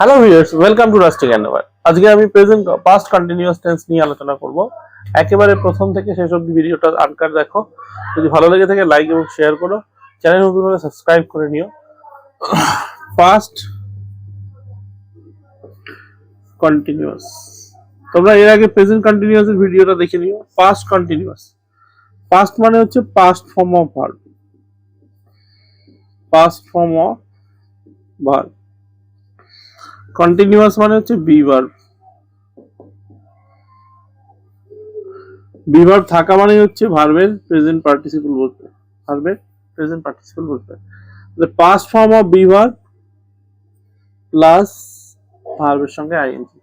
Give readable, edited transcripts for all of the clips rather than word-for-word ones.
Hello viewers, welcome to rustic and. আজকে আমি present past continuous tense নিয়ে আলোচনা করব। একেবারে প্রথম থেকে শেষ অবধি ভিডিওটা আনকাট দেখো। যদি ভালো লেগে থাকে লাইক এবং শেয়ার করো। চ্যানেল নতুন হলে সাবস্ক্রাইব করে নিও। পাস্ট কন্টিনিউয়াস, তোমরা এর আগে প্রেজেন্ট কন্টিনিউয়াস এর ভিডিওটা দেখে নিও। পাস্ট কন্টিনিউয়াস, পাস্ট মানে হচ্ছে past form of verb. Past form of verb. Continuous মানে হচ্ছে বি ভার্ব। বি ভার্ব থাকা মানে হচ্ছে ভার্বের প্রেজেন্ট পার্টিসিপল বলতে। ভার্বের প্রেজেন্ট পার্টিসিপল বলতে। Past form of be verb plus ভার্বের সঙ্গে আইএনজি,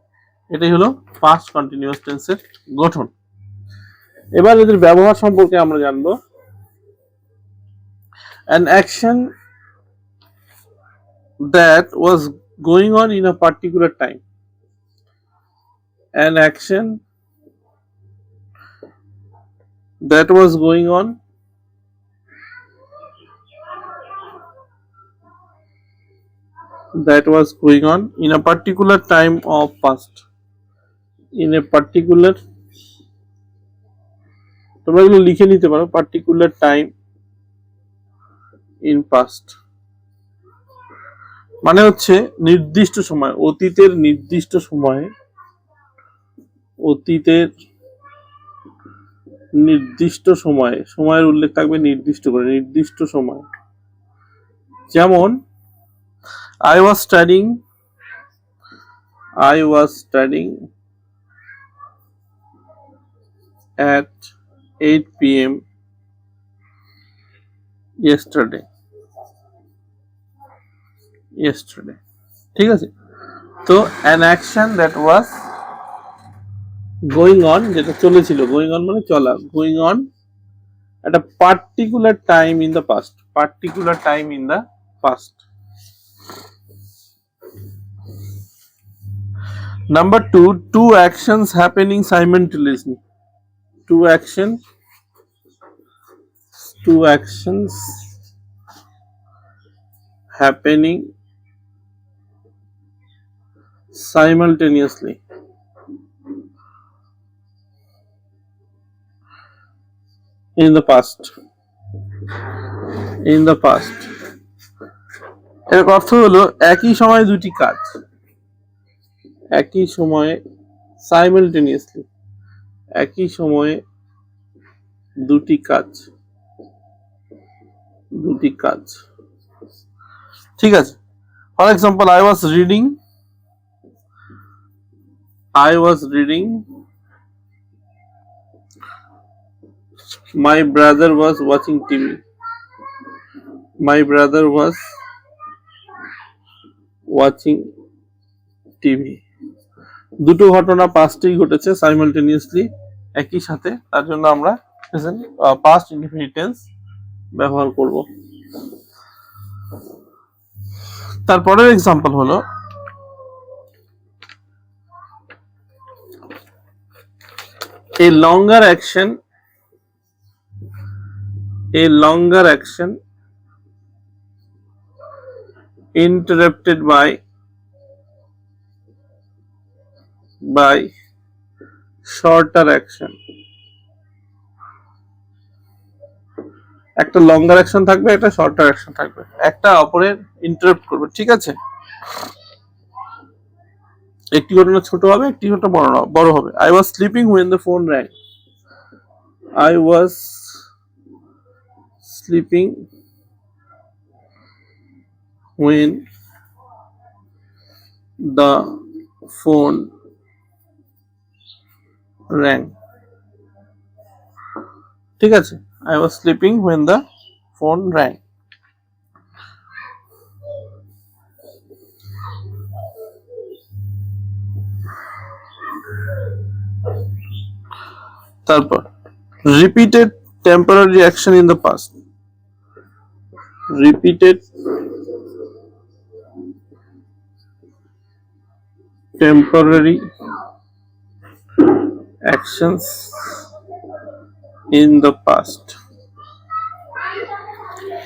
এটাই হলো পাস্ট কন্টিনিউয়াস টেন্সের গঠন। এবার এদের ব্যবহার সম্পর্কে আমরা জানবো। An action that was going on in a particular time. An action that was going on in a particular time of past. In a particular, তোমরা এগুলো লিখে নিতে পারো, particular time in past মানে হচ্ছে নির্দিষ্ট সময়, অতীতের নির্দিষ্ট সময়ে, অতীতের নির্দিষ্ট সময়ে, সময়ের উল্লেখ থাকবে নির্দিষ্ট করে, নির্দিষ্ট সময়। যেমন I was studying at 8 p.m. yesterday. ঠিক আছে? তো an action that was going on, যেটা চলেছিল, going on মানে চলা, going on at a particular time in the past. Particular time in the past. Number 2, two actions happening simultaneously. Two actions happening simultaneously. In the past. এর অর্থ হলো একই সময়ে দুটি কাজ, একই সময়ে সাইমালটেনিয়াসলি, একই সময়ে দুটি কাজ। ঠিক আছে? For example, I was reading, my brother was watching TV. দুটো ঘটনা পাস্টেই ঘটেছে সাইমালটেনিয়াসলি, একই সাথে, তার জন্য আমরা প্রেজেন্ট পাস্ট ইনডিফিনিট টেন্স ব্যবহার করব। তারপরের এক্সাম্পল হলো a longer action interrupted by shorter action. একটা লঙ্গার অ্যাকশন থাকবে, একটা শর্টার অ্যাকশন থাকবে, একটা অপরের ইন্টারাপ্ট করবে। ঠিক আছে? একটি ঘটনা ছোট হবে, একটি ঘটনা বড় হবে। I was sleeping when the phone rang. I was sleeping when the phone rang. ঠিক আছে? I was sleeping when the phone rang. তারপর repeated temporary action in the past. Repeated temporary actions in the past.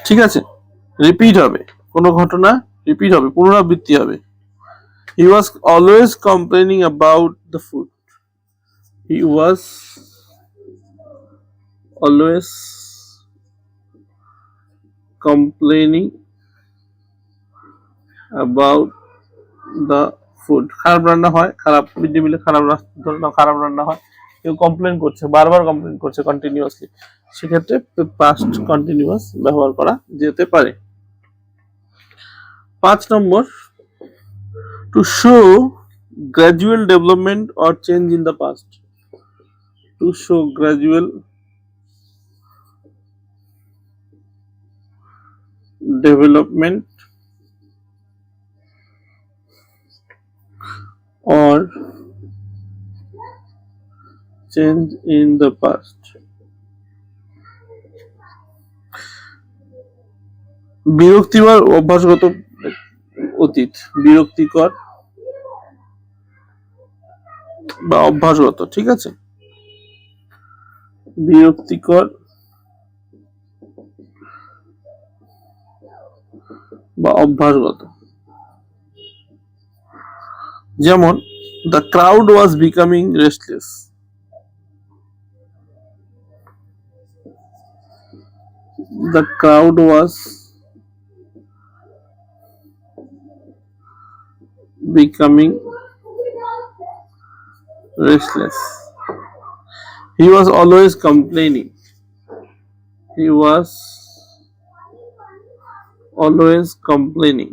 ঠিক আছে? Repeat হবে, কোনো ঘটনা repeat হবে, পুনরাবৃত্তি হবে। He was always complaining about the food. He was always complaining about the food. খারাপ রান্না হয়, খারাপ মিড ডে মিলে খারাপ রান্না হয়, কেউ কমপ্লেন করছে, বারবার কমপ্লেন করছে কন্টিনিউয়াসলি, সেক্ষেত্রে পাস্ট কন্টিনিউয়াস ব্যবহার করা যেতে পারে। 5 number, to show gradual development or change in the past. To show gradual development or change in the past. বিরক্তিকর অভ্যাসগত অতীত, বিরক্তিকর বা অভ্যাসগত, ঠিক আছে, বিরক্তিকর বা অভ্যাসগত। যেমন the crowd was becoming restless. The crowd was becoming restless. He was always complaining. He was always complaining.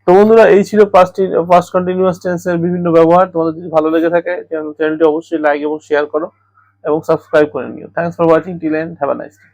তো বন্ধুরা, এই ছিল পাস্ট কন্টিনিউয়াস টেন্সের বিভিন্ন ব্যবহার। তোমাদের যদি ভালো লেগে থাকে চ্যানেলটি অবশ্যই লাইক এবং শেয়ার করো এবং সাবস্ক্রাইব করে নিও। Thanks for watching till and have a nice day.